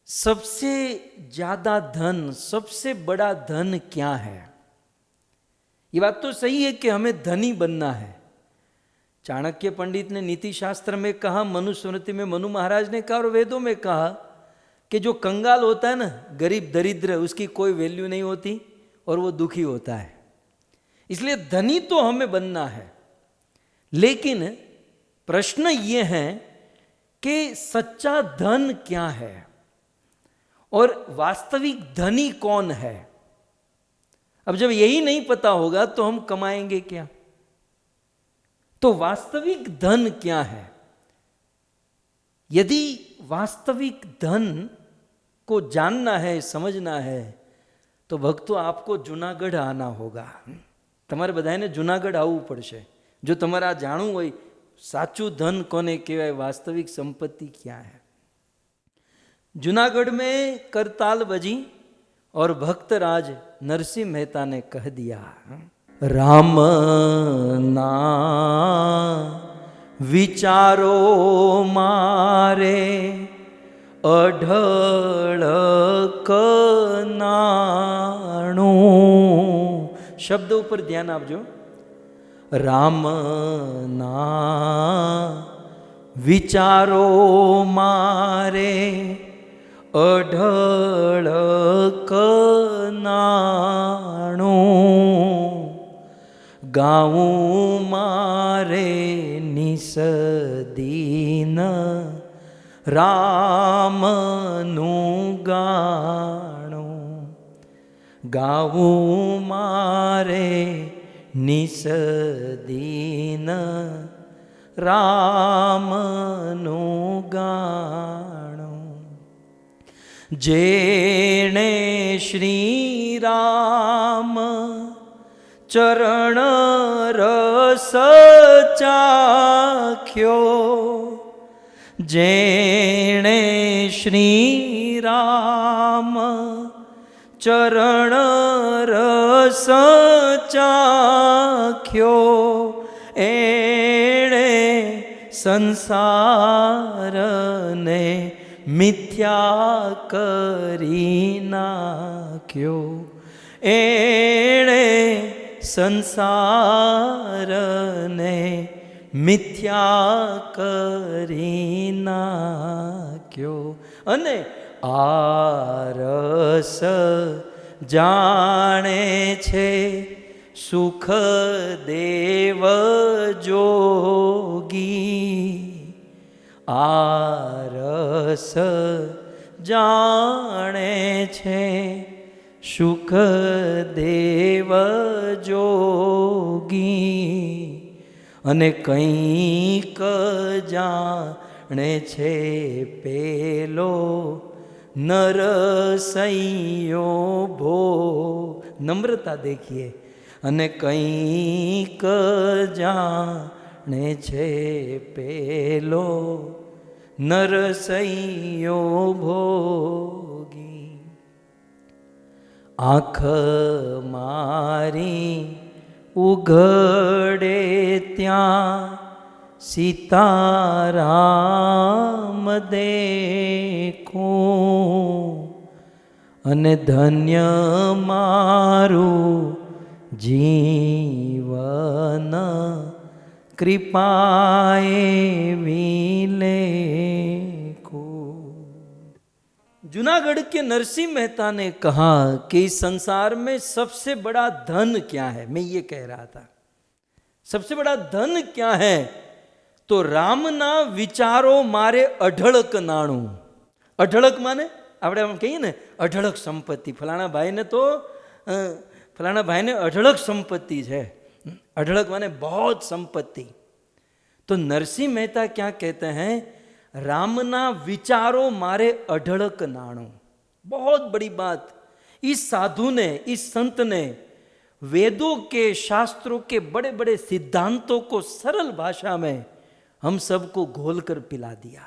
सबसे ज्यादा धन, सबसे बड़ा धन क्या है? ये बात तो सही है कि हमें धनी बनना है। चाणक्य पंडित ने नीति शास्त्र में कहा, मनुस्मृति में मनु महाराज ने कहा और वेदों में कहा कि जो कंगाल होता है ना, गरीब दरिद्र, उसकी कोई वैल्यू नहीं होती और वो दुखी होता है। इसलिए धनी तो हमें बनना है, लेकिन प्रश्न ये है कि सच्चा धन क्या है और वास्तविक धनी कौन है। अब जब यही नहीं पता होगा तो हम कमाएंगे क्या? तो वास्तविक धन क्या है? यदि वास्तविक धन को जानना है, समझना है, तो भक्तों आपको जूनागढ़ आना होगा। તમારે બધાને જૂનાગઢ આવવું પડશે જો તમારે આ જાણવું હોય સાચું ધન કોને કહેવાય, વાસ્તવિક સંપત્તિ क्या है। जूनागढ़ में करताल बजी और भक्तराज नरसिंह मेहता ने कह दिया, राम ना विचारो मारे अढळक नाणु। शब्द ऊपर ध्यान आपजो। राम ना विचारो मारे अढळक नाणु। गाऊं मारे निसदीन रामनु गाणु। गाऊं मारे निसदीन रामनु गाणु। जेणे श्री राम चरण रस चाख्यो। जेणे श्री राम चरण रस चाख्यो। एणे संसार ने मिथ्या करी नाख्यो। एणे संसार ने मिथ्या करी नाख्यो। अने आरस जाने छे सुख देव जोगी। आरस जाने छे सुख देव जोगी। अने कंईक जाने छे पेलो नरसैयो भो। नम्रता देखिए। अने कंईक जाने छे पेलो नरसैयो भोगी। आँख मारी उघड़े त्यां सीताराम देखूं। अने धन्य मारू जीवन कृपाए विलेखो। जूनागढ़ के नरसिंह मेहता ने कहा कि इस संसार में सबसे बड़ा धन क्या है। मैं ये कह रहा था सबसे बड़ा धन क्या है, तो राम ना विचारो मारे अढळक नाणु। अढळक माने આપણે આમ કહીએ ને અઢળક સંપત્તિ, ફલાણા ભાઈને તો ફલાણા ભાઈને અઢળક સંપત્તિ છે। अढळक माने बहुत संपत्ति। तो नरसिंह मेहता क्या कहते हैं, रामना विचारो मारे अढळक नाणु। बहुत बड़ी बात। इस साधु ने, इस संत ने वेदों के, शास्त्रों के बड़े बड़े सिद्धांतों को सरल भाषा में हम सबको घोल कर पिला दिया।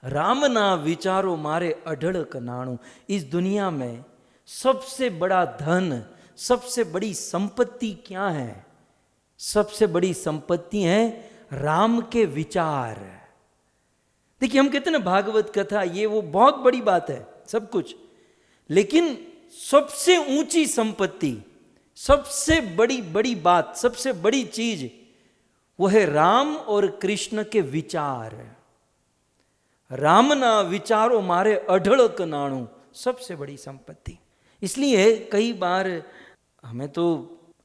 रामना विचारो मारे अढळक नाणु। इस दुनिया में सबसे बड़ा धन, सबसे बड़ी संपत्ति क्या है? सबसे बड़ी संपत्ति है राम के विचार। देखिए हम कहते हैं ना भागवत कथा ये वो बहुत बड़ी बात है सब कुछ, लेकिन सबसे ऊंची संपत्ति, सबसे बड़ी बड़ी बात, सबसे बड़ी चीज वो है राम और कृष्ण के विचार। राम ना विचारो मारे अढळक नाणु, सबसे बड़ी संपत्ति। इसलिए कई बार हमें तो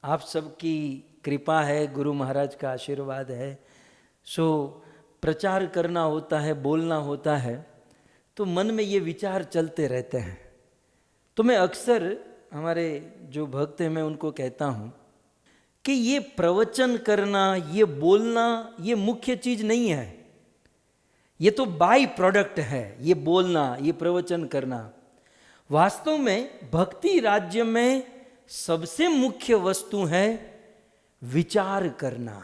आप सबकी कृपा है, गुरु महाराज का आशीर्वाद है, सो प्रचार करना होता है, बोलना होता है, तो मन में ये विचार चलते रहते हैं। तो मैं अक्सर हमारे जो भक्त हैं मैं उनको कहता हूँ कि ये प्रवचन करना, ये बोलना, ये मुख्य चीज नहीं है, ये तो बाई प्रोडक्ट है। ये बोलना, ये प्रवचन करना, वास्तव में भक्ति राज्य में सबसे मुख्य वस्तु है विचार करना।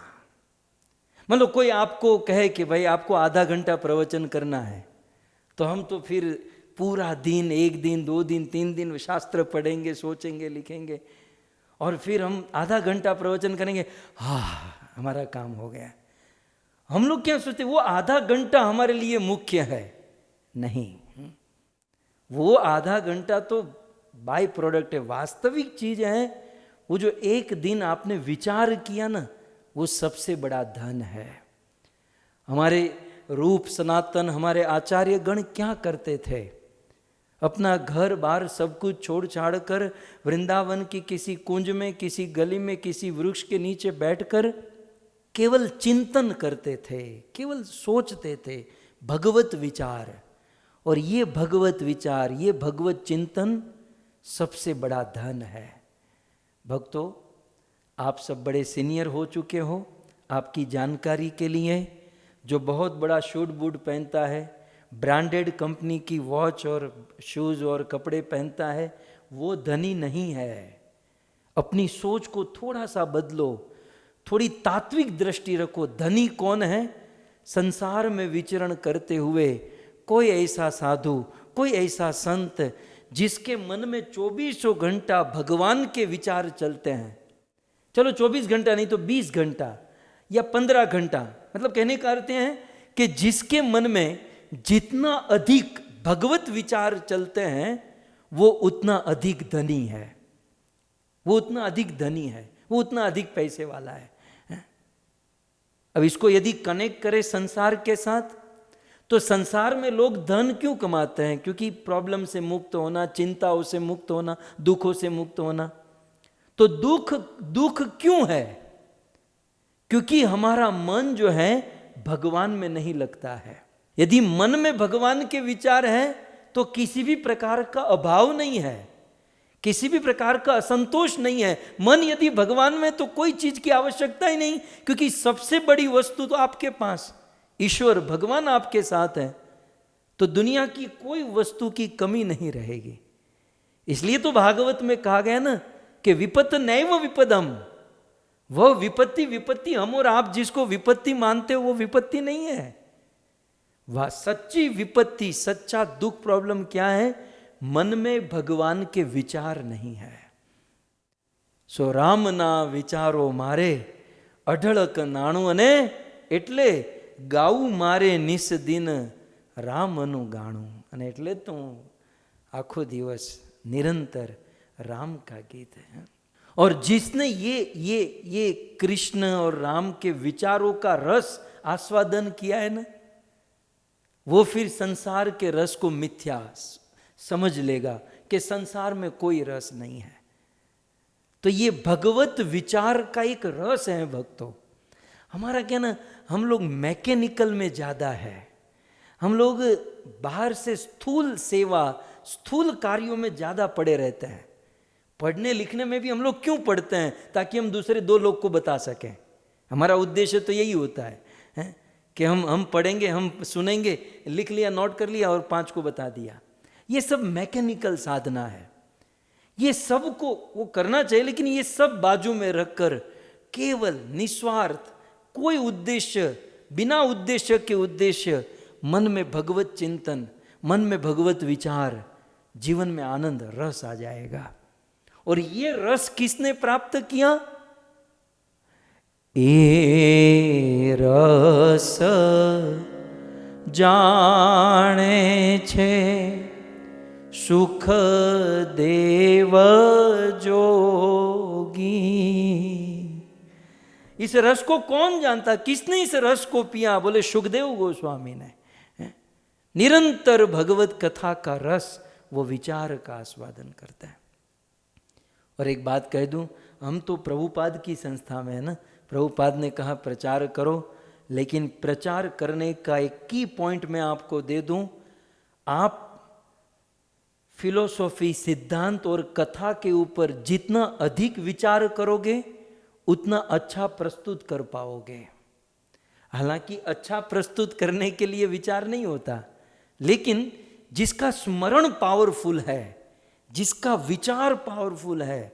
मतलब कोई आपको कहे कि भाई आपको आधा घंटा प्रवचन करना है, तो हम तो फिर पूरा दिन, एक दिन, 2 दिन, 3 दिन शास्त्र पढ़ेंगे, सोचेंगे, लिखेंगे, और फिर हम आधा घंटा प्रवचन करेंगे, हाँ हमारा काम हो गया। हम लोग क्या सोचते, वो आधा घंटा हमारे लिए मुख्य है? नहीं, वो आधा घंटा तो बाय प्रोडक्ट है। वास्तविक चीज है वो जो एक दिन आपने विचार किया ना, वो सबसे बड़ा धन है। हमारे रूप सनातन, हमारे आचार्य गण क्या करते थे? अपना घर बार सब कुछ छोड़ छाड़ कर वृंदावन की किसी कुंज में, किसी गली में, किसी वृक्ष के नीचे बैठकर केवल चिंतन करते थे, केवल सोचते थे, भगवत विचार। और ये भगवत विचार, ये भगवत चिंतन सबसे बड़ा धन है। भक्तों, आप सब बड़े सीनियर हो चुके हो, आपकी जानकारी के लिए जो बहुत बड़ा शूट बूट पहनता है, ब्रांडेड कंपनी की वॉच और शूज़ और कपड़े पहनता है, वो धनी नहीं है। अपनी सोच को थोड़ा सा बदलो, थोड़ी तात्विक दृष्टि रखो। धनी कौन है? संसार में विचरण करते हुए कोई ऐसा साधु, कोई ऐसा संत जिसके मन में 24 घंटा भगवान के विचार चलते हैं। चलो 24 घंटा नहीं तो 20 घंटा या 15 घंटा, मतलब कहने का अर्थ है कि जिसके मन में जितना अधिक भगवत विचार चलते हैं वो उतना अधिक धनी है, वो उतना अधिक धनी है, वो उतना अधिक पैसे वाला है। अब इसको यदि कनेक्ट करें संसार के साथ, तो संसार में लोग धन क्यों कमाते हैं? क्योंकि प्रॉब्लम से मुक्त होना, चिंताओं से मुक्त होना, दुखों से मुक्त होना। तो दुख क्यों है? क्योंकि हमारा मन जो है भगवान में नहीं लगता है। यदि मन में भगवान के विचार हैं तो किसी भी प्रकार का अभाव नहीं है, किसी भी प्रकार का असंतोष नहीं है। मन यदि भगवान में तो कोई चीज की आवश्यकता ही नहीं, क्योंकि सबसे बड़ी वस्तु तो आपके पास ईश्वर भगवान आपके साथ है, तो दुनिया की कोई वस्तु की कमी नहीं रहेगी। इसलिए तो भागवत में कहा गया ना कि विपत्त नैव विपदम, वह विपत्ति हम और आप जिसको विपत्ति मानते हो वो विपत्ति नहीं है। वह सच्ची विपत्ति, सच्चा दुख, प्रॉब्लम क्या है? मन में भगवान के विचार नहीं है। सो राम ना विचारो मारे अढळक नाणु, अने एटले गाऊ मारे निस दिन राम अनु गाणु। अने एटले तो आखो दिवस निरंतर राम का गीत है। और जिसने ये कृष्ण और राम के विचारों का रस आस्वादन किया है ना, वो फिर संसार के रस को मिथ्या समझ लेगा कि संसार में कोई रस नहीं है। तो ये भगवत विचार का एक रस है भक्तों। हमारा क्या ना, हम लोग मैकेनिकल में ज्यादा है, हम लोग बाहर से स्थूल सेवा, स्थूल कार्यों में ज्यादा पड़े रहते हैं। पढ़ने लिखने में भी हम लोग क्यों पढ़ते हैं? ताकि हम दूसरे 2 लोग को बता सकें। हमारा उद्देश्य तो यही होता है कि हम पढ़ेंगे, हम सुनेंगे, लिख लिया, नोट कर लिया और 5 को बता दिया। ये सब मैकेनिकल साधना है। ये सब को वो करना चाहिए, लेकिन ये सब बाजू में रखकर केवल निस्वार्थ, कोई उद्देश्य, बिना उद्देश्य के उद्देश्य, मन में भगवत चिंतन, मन में भगवत विचार, जीवन में आनंद रस आ जाएगा। और ये रस किसने प्राप्त किया? ए रस जाने छे सुख देव जोगी। इस रस को कौन जानता? किसने इस रस को पिया? बोले सुखदेव गोस्वामी ने। निरंतर भगवत कथा का रस वो विचार का आस्वादन करता है। और एक बात कह दूं, हम तो प्रभुपाद की संस्था में है ना। प्रभुपाद ने कहा प्रचार करो, लेकिन प्रचार करने का एक की पॉइंट मैं आपको दे दूं, आप फिलोसॉफी, सिद्धांत और कथा के ऊपर जितना अधिक विचार करोगे उतना अच्छा प्रस्तुत कर पाओगे। हालांकि अच्छा प्रस्तुत करने के लिए विचार नहीं होता, लेकिन जिसका स्मरण पावरफुल है, जिसका विचार पावरफुल है,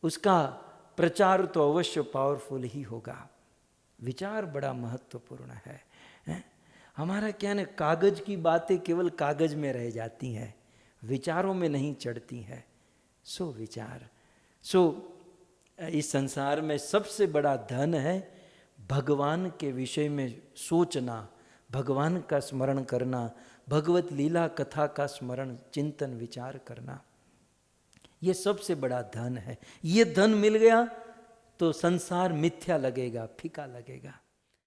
उसका प्रचार तो अवश्य पावरफुल ही होगा। विचार बड़ा महत्वपूर्ण है। हमारा क्या है, कागज की बातें केवल कागज में रह जाती हैं, विचारों में नहीं चढ़ती हैं। सो विचार, इस संसार में सबसे बड़ा धन है भगवान के विषय में सोचना, भगवान का स्मरण करना, भगवत लीला कथा का स्मरण, चिंतन, विचार करना। ये सबसे बड़ा धन है। ये धन मिल गया तो संसार मिथ्या लगेगा, फीका लगेगा।